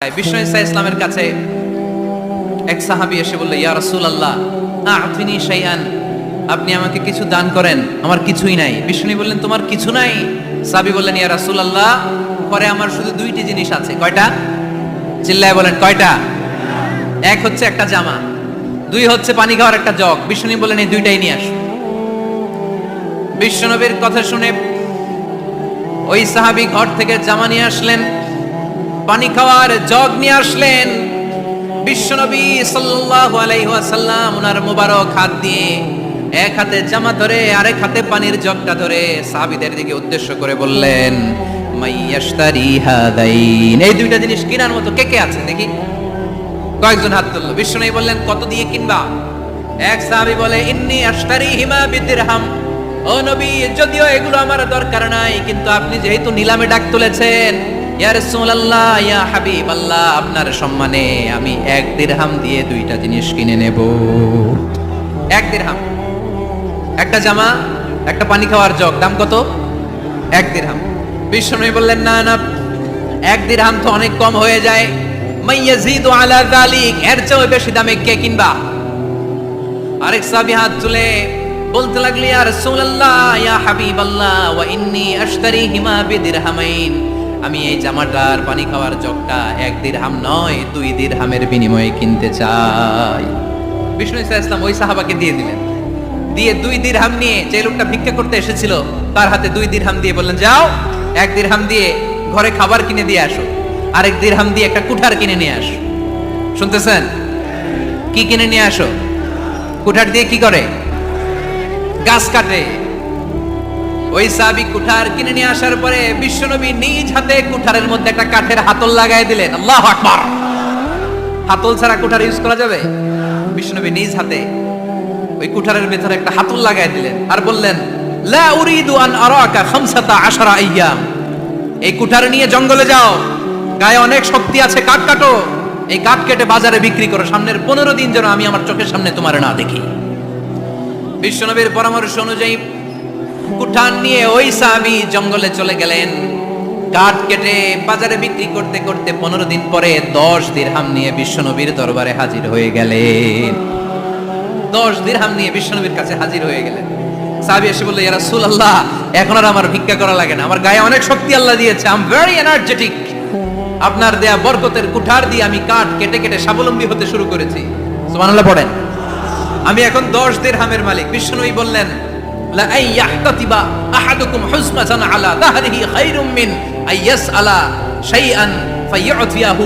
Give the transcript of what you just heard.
বিষ্ণু ইসা ইসলামের কাছে এক সাহাবী এসে বলল, ইয়া রাসূলুল্লাহ আ'তিনি শাইআন, আপনি আমাকে কিছু দান করেন, আমার কিছুই নাই। বিষ্ণু বললেন, তোমার কিছু নাই? সাহাবী বললেন, ইয়া রাসূলুল্লাহ পরে আমার শুধু দুইটি জিনিস আছে। কয়টা? চিল্লায় বলেন কয়টা? এক হচ্ছে একটা জামা, দুই হচ্ছে পানি খাওয়ার একটা জগ। বিষ্ণু বললেন, এই দুইটাই নিয়ে আসো। বিশ্বনবীর কথা শুনে ওই সাহাবী ঘর থেকে জামা নিয়ে আসলেন, পানি খাওয়ার জগ নিয়ে আসলেন। বিশ্বনবী সাল্লাল্লাহু আলাইহি ওয়াসাল্লাম ওনার মোবারক হাত দিয়ে এক হাতে জামা ধরে আরেক হাতে পানির জগটা ধরে সাহাবীদের দিকে উদ্দেশ্য করে বললেন, মাইয়াশতারি হাদাইন, এই দুইটা জিনিস কেনার মতো কে কে আছে দেখি? কয়েকজন হাত তুললো। বিশ্বনবী বললেন, কত দিয়ে কিনবা? এক সাহাবী বলে, ইন্নী আশতারিহিমা বিদিরহাম, ও নবী যদিও এগুলো আমার দরকার নাই, কিন্তু আপনি যেহেতু নিলামে ডাক তুলেছেন, ইয়া রাসূলুল্লাহ ইয়া হাবিবাল্লাহ, আপনার সম্মানে আমি 1 দিরহাম দিয়ে দুইটা জিনিস কিনে নেব। 1 দিরহাম, একটা জামা, একটা পানি খাওয়ার জগ, দাম কত? 1 দিরহাম। বিশ্বনবী বললেন, না না, 1 দিরহাম তো অনেক কম হয়ে যায়, মাইয়াজিদু আলা যালিক, এর চেয়ে বেশি দামে কে কিনবা? আরেক সাহাবী হাত তুলে বলতে লাগলো, ইয়া রাসূলুল্লাহ ইয়া হাবিবাল্লাহ ওয়া ইন্নী আশতারিহিমা বিদিরহামাইন, আমি এই জামাটার পানি খাওয়ার জগটা 1 দিরহাম নয় 2 দিরহামের বিনিময়ে কিনতে চাই। বিষ্ণু ইসা ইসলাম ওই সাহাবাকে দিয়ে দিলেন। দিয়ে 2 দিরহাম নিয়ে, যে লোকটা ভিক্ষা করতে এসেছিল তার হাতে 2 দিরহাম দিয়ে বললেন, যাও 1 দিরহাম দিয়ে ঘরে খাবার কিনে দিয়ে আসো, আর 1 দিরহাম দিয়ে একটা কুঠার কিনে নিয়ে আসো। শুনতেছেন? কি কিনে নিয়ে আসো? কুঠার দিয়ে কি করে? গাছ কাটে। ওই সাহাবী কুঠার কিনে নিয়ে আসার পরে বিশ্বনবী নিজ হাতে কুঠারের মধ্যে একটা কাঠের হাতল লাগাই দিলেন। আল্লাহু আকবার! হাতল ছাড়া কুঠার ইউজ করা যাবে? বিশ্বনবী নিজ হাতে ওই কুঠারের ভেতরে একটা হাতল লাগাই দিলেন আর বললেন, লা উরিদু আন আরাকা 15 আইয়াম, এই কুঠার নিয়ে জঙ্গলে যাও, গায়ে অনেক শক্তি আছে, কাঠ কাটো, এই কাঠ কেটে বাজারে বিক্রি করো, সামনের 15 দিন যেন আমি আমার চোখের সামনে তোমার না দেখি। বিশ্বনবীর পরামর্শ অনুযায়ী কুঠার নিয়ে ওই সাহাবী জঙ্গলে চলে গেলেন। কাঠ কেটে বাজারে বিক্রি করতে করতে 15 দিন পরে 10 দিরহাম নিয়ে বিশ্বনবীর দরবারে হাজির হয়ে গেলেন। 10 দিরহাম নিয়ে বিশ্বনবীর কাছে হাজির হয়ে গেলেন। সাহাবী এসে বলল, ইয়া রাসূলুল্লাহ এখন আর আমার ভিক্ষা করা লাগে না, আমার গায়ে অনেক শক্তি আল্লাহ দিয়েছে, আই এম ভেরি এনার্জেটিক, আপনার দেয়া বরকতের কুঠার দিয়ে আমি কাঠ কেটে কেটে স্বাবলম্বী হতে শুরু করেছি। সুবহানাল্লাহ পড়েন। আমি এখন 10 দিরহামের মালিক। বিশ্বনবী বললেন, লা আইয়াহতাতিবা আহাদুকুম হুজমাতান আলা যাহরিহি খায়রুম মিন আইয়াসআলা শাইআন ফায়ু'তিয়াহু